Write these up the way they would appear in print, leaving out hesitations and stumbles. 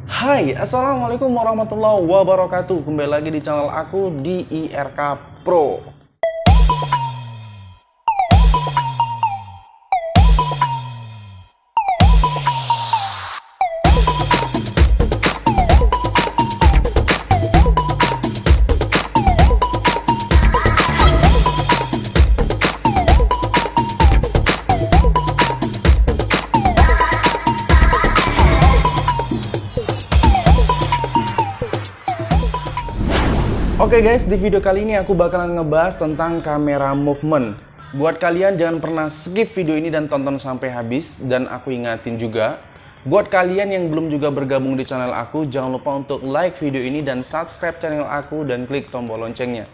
Hai, assalamualaikum warahmatullahi wabarakatuh. Kembali lagi di channel aku di IRK Pro. Oke guys, di video kali ini aku bakalan ngebahas tentang kamera movement. Buat kalian jangan pernah skip video ini dan tonton sampai habis. Dan aku ingatin juga, buat kalian yang belum juga bergabung di channel aku, jangan lupa untuk like video ini dan subscribe channel aku dan klik tombol loncengnya,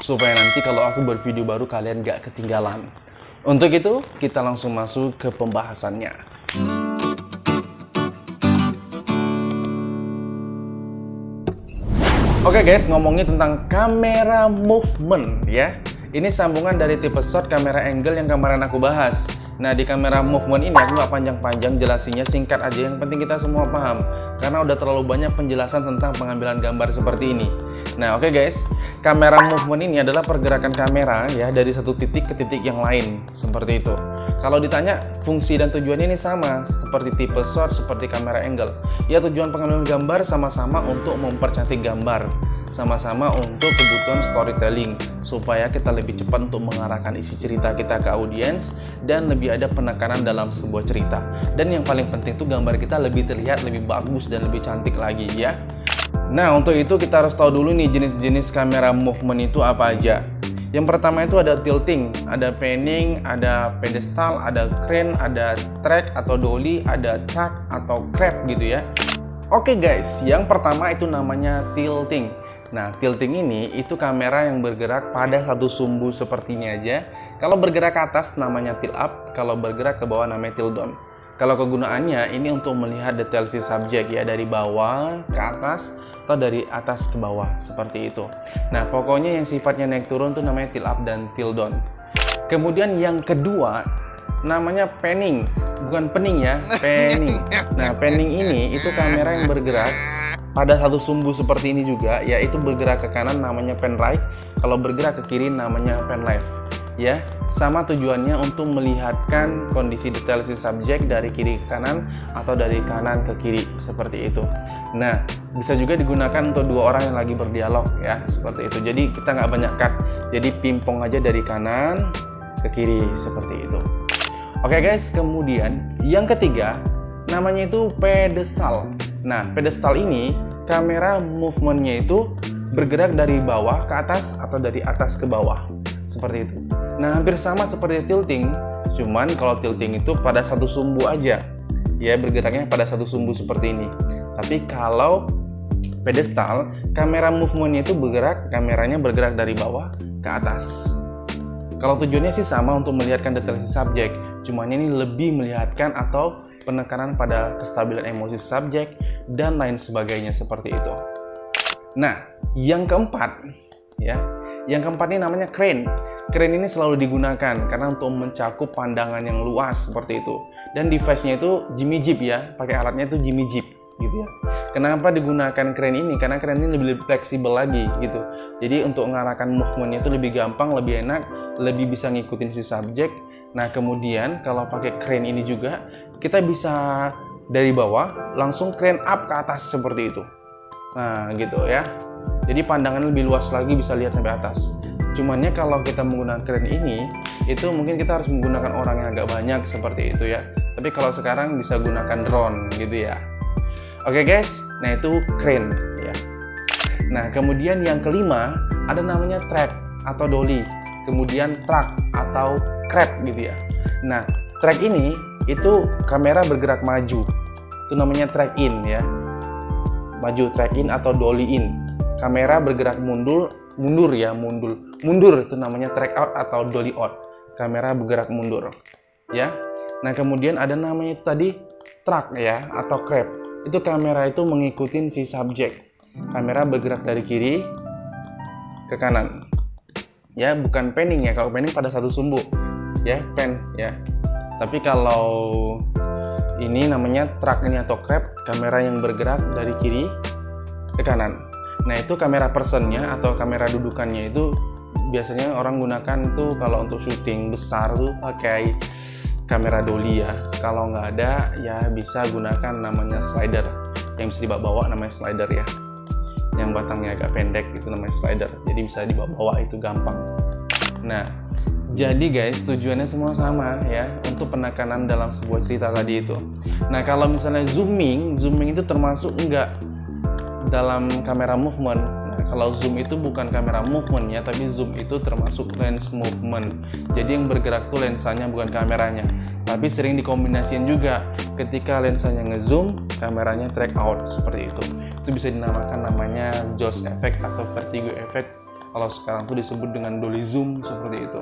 supaya nanti kalau aku bervideo baru kalian gak ketinggalan. Untuk itu, kita langsung masuk ke pembahasannya. Oke guys, ngomongin tentang kamera movement ya. Ini sambungan dari tipe shot kamera angle yang kemarin aku bahas. Nah, di kamera movement ini aku nggak panjang-panjang jelasinnya, singkat aja, yang penting kita semua paham. Karena udah terlalu banyak penjelasan tentang pengambilan gambar seperti ini. Nah, oke guys, kamera movement ini adalah pergerakan kamera ya dari satu titik ke titik yang lain, seperti itu. Kalau ditanya fungsi dan tujuannya ini sama, seperti tipe shot, seperti kamera angle. Ya, tujuan pengambilan gambar sama-sama untuk mempercantik gambar, sama-sama untuk kebutuhan storytelling, supaya kita lebih cepat untuk mengarahkan isi cerita kita ke audiens dan lebih ada penekanan dalam sebuah cerita. Dan yang paling penting tuh gambar kita lebih terlihat lebih bagus dan lebih cantik lagi ya. Nah, untuk itu kita harus tahu dulu nih jenis-jenis kamera movement itu apa aja. Yang pertama itu ada tilting, ada panning, ada pedestal, ada crane, ada track atau dolly, ada track atau crab gitu ya. Oke guys, yang pertama itu namanya tilting. Nah, tilting ini itu kamera yang bergerak pada satu sumbu seperti ini aja. Kalau bergerak ke atas namanya tilt up, kalau bergerak ke bawah namanya tilt down. Kalau kegunaannya ini untuk melihat detail si subjek ya, dari bawah ke atas atau dari atas ke bawah, seperti itu. Nah, pokoknya yang sifatnya naik turun tuh namanya tilt up dan tilt down. Kemudian yang kedua namanya panning, bukan pening ya, panning. Nah, panning ini itu kamera yang bergerak pada satu sumbu seperti ini juga, yaitu bergerak ke kanan namanya pan right, kalau bergerak ke kiri namanya pan left. Ya, sama tujuannya untuk melihatkan kondisi detail si subjek dari kiri ke kanan atau dari kanan ke kiri, seperti itu. Nah, bisa juga digunakan untuk dua orang yang lagi berdialog ya, seperti itu. Jadi kita nggak banyak cut, jadi pingpong aja dari kanan ke kiri, seperti itu. Oke guys, kemudian yang ketiga namanya itu pedestal. Nah, pedestal ini kamera movementnya itu bergerak dari bawah ke atas atau dari atas ke bawah, seperti itu. Nah, hampir sama seperti tilting, cuman kalau tilting itu pada satu sumbu aja ya, bergeraknya pada satu sumbu seperti ini. Tapi kalau pedestal, kamera movementnya itu kameranya bergerak dari bawah ke atas. Kalau tujuannya sih sama, untuk melihatkan detail si subjek, cuman ini lebih melihatkan atau penekanan pada kestabilan emosi subjek dan lain sebagainya, seperti itu. Nah, yang keempat ya, yang keempat ini namanya crane. Crane ini selalu digunakan karena untuk mencakup pandangan yang luas, seperti itu. Dan device-nya itu Jimmy Jeep ya, pakai alatnya itu Jimmy Jeep gitu ya. Kenapa digunakan crane ini? Karena crane ini lebih fleksibel lagi gitu. Jadi untuk mengarahkan movement-nya itu lebih gampang, lebih enak, lebih bisa ngikutin si subjek. Nah, kemudian kalau pakai crane ini juga kita bisa dari bawah langsung crane up ke atas, seperti itu. Nah, gitu ya. Jadi pandangan lebih luas lagi, bisa lihat sampai atas. Cumannya kalau kita menggunakan crane ini, itu mungkin kita harus menggunakan orang yang agak banyak, seperti itu ya. Tapi kalau sekarang bisa gunakan drone gitu ya. Oke guys, nah itu crane ya. Nah, kemudian yang kelima ada namanya track atau dolly, kemudian track atau crab gitu ya. Nah, track ini itu kamera bergerak maju, itu namanya track in ya, maju, track in atau dolly in. Kamera bergerak mundur itu namanya track out atau dolly out, kamera bergerak mundur ya. Nah, kemudian ada namanya itu tadi track ya atau crab, itu kamera itu mengikuti si subjek, kamera bergerak dari kiri ke kanan ya, bukan panning ya. Kalau panning pada satu sumbu ya, pan ya. Tapi kalau Ini namanya truck ini atau crab, kamera yang bergerak dari kiri ke kanan. Nah itu kamera personnya atau kamera dudukannya itu biasanya orang gunakan tuh kalau untuk syuting besar tuh pakai kamera dolly ya. Kalau nggak ada ya bisa gunakan namanya slider yang bisa dibawa namanya slider ya. Yang batangnya agak pendek itu namanya slider. Jadi bisa dibawa itu gampang. Nah jadi guys tujuannya semua sama ya untuk penekanan dalam sebuah cerita tadi itu. Nah kalau misalnya zooming itu termasuk enggak dalam kamera movement. Nah, kalau zoom itu bukan kamera movement ya, tapi zoom itu termasuk lens movement. Jadi yang bergerak tuh lensanya bukan kameranya. Tapi sering dikombinasikan juga ketika lensanya ngezoom, kameranya track out seperti itu. Itu bisa dinamakan namanya Jaws effect atau vertigo effect. Kalau sekarang tuh disebut dengan dolly zoom seperti itu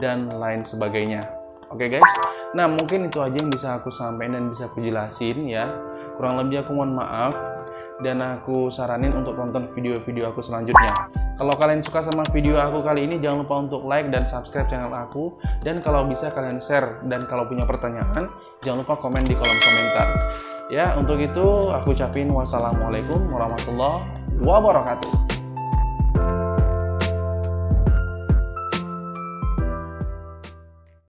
dan lain sebagainya. Oke guys, nah mungkin itu aja yang bisa aku sampaikan dan bisa aku jelasin ya. Kurang lebih aku mohon maaf. Dan aku saranin untuk tonton video-video aku selanjutnya. Kalau kalian suka sama video aku kali ini, jangan lupa untuk like dan subscribe channel aku. Dan kalau bisa kalian share. Dan kalau punya pertanyaan, jangan lupa komen di kolom komentar. Ya, untuk itu aku ucapin wassalamualaikum warahmatullahi wabarakatuh.